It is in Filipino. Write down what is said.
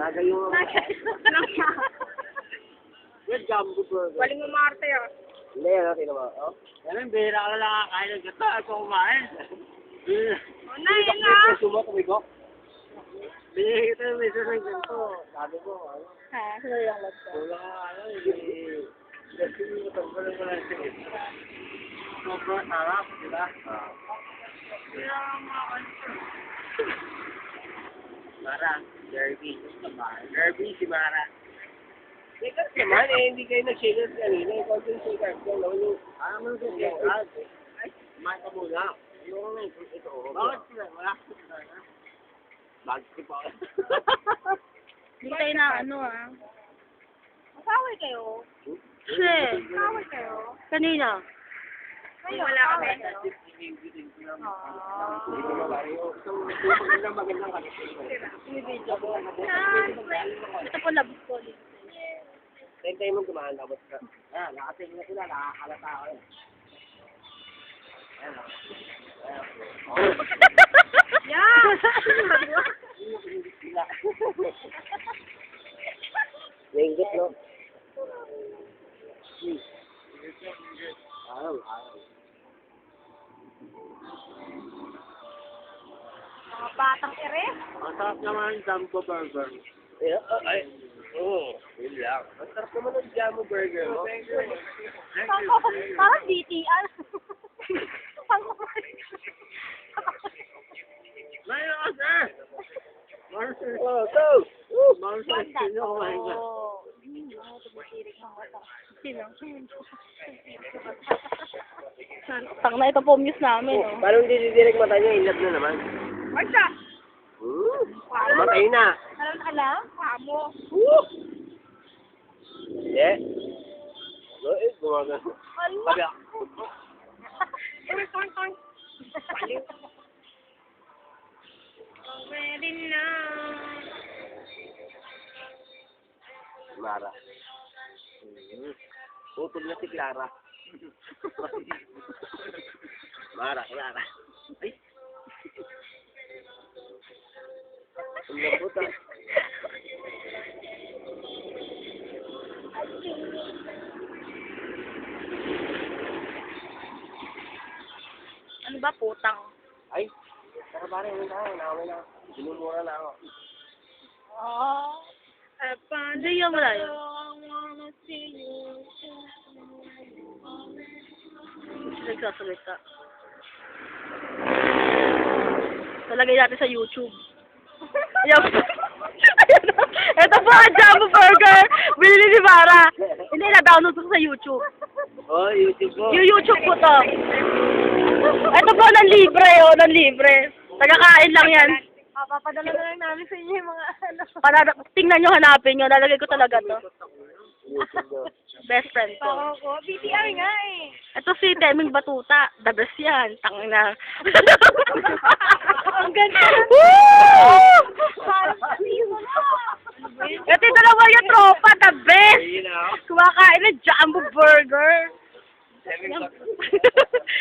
Nagayo mo. Yung jumbo burger. Waling mo Marte ah. Hindi, ano, tinama. Oh? Yan ang bihira ka na lang kakain ng gata. Ako kumain. O na, yun na. Sumo, kumigok. Bihira kita yung mesa ng ganito. Sabi ko, ano? Ha, sila yung love ko. Wala ka, ano, hindi. Kasi yung tanggalin mo lang siya. Sobrang sarap, di ba? Kaya mga kanto. Mara, Derby. Derby si Mara. Shakers naman, hindi kayo nag-shakers kanina. Ikaw yung shakers ko. Ano man sa shakers? Ay, kumain ka muna. Yung ito. Bakit sila? Wala ko sila. Bakit pa? Hindi tayo na ano ah. Masaway kayo? Shit. Masaway kayo? Kanina. Ngayon, wala kami. Magandang kasi. Ito po love ko. Tayo mo gumahan tapos ka. Ayan, nakatingin na sila. Nakakalata ako yun. Yeah! Linggot, no? Ayaw. Mga batang ere. Ang sarap naman ng jumbo burger. Ay, oo. Yun lang. Ang sarap naman ng jamo burger, no? Parang BTR. Ngayon ka, sir! Marcel! Oh, so! Marcel, sino kumain ka? Sino? Tang na ito po muse namin. Oh. Parang hindi didirect mata niya, inlap na naman. Ay siya! Matay na. Alam na alam? Pamo. Hindi. Gumagal. Ala! Ready na. Mara. Utol na si Clara. Mara, Clara. Ay. Ang lambot ah. Ano ba putang? Ay. Tara pare, ano na ako? Nakawin na ako. Sinumura na ako. Oh. Hindi yung malayo. Nagsasalita. Talagay natin sa YouTube. Ayan. Ito po ang Jumbo Burger. Binili ni Mara. Hindi, na-download ko sa YouTube. Oh, YouTube ko. Yung YouTube ko to. Ito po, libre libre. Tagakain lang yan. Papadala na lang namin sa inyo yung mga ano. Para tingnan nyo, hanapin nyo. Lalagay ko talaga to. YouTube ko. Best friend ko. Oo, BTR nga eh. Ito si Teming Batuta. The best yan. Tangina. Ang ganda. Woo!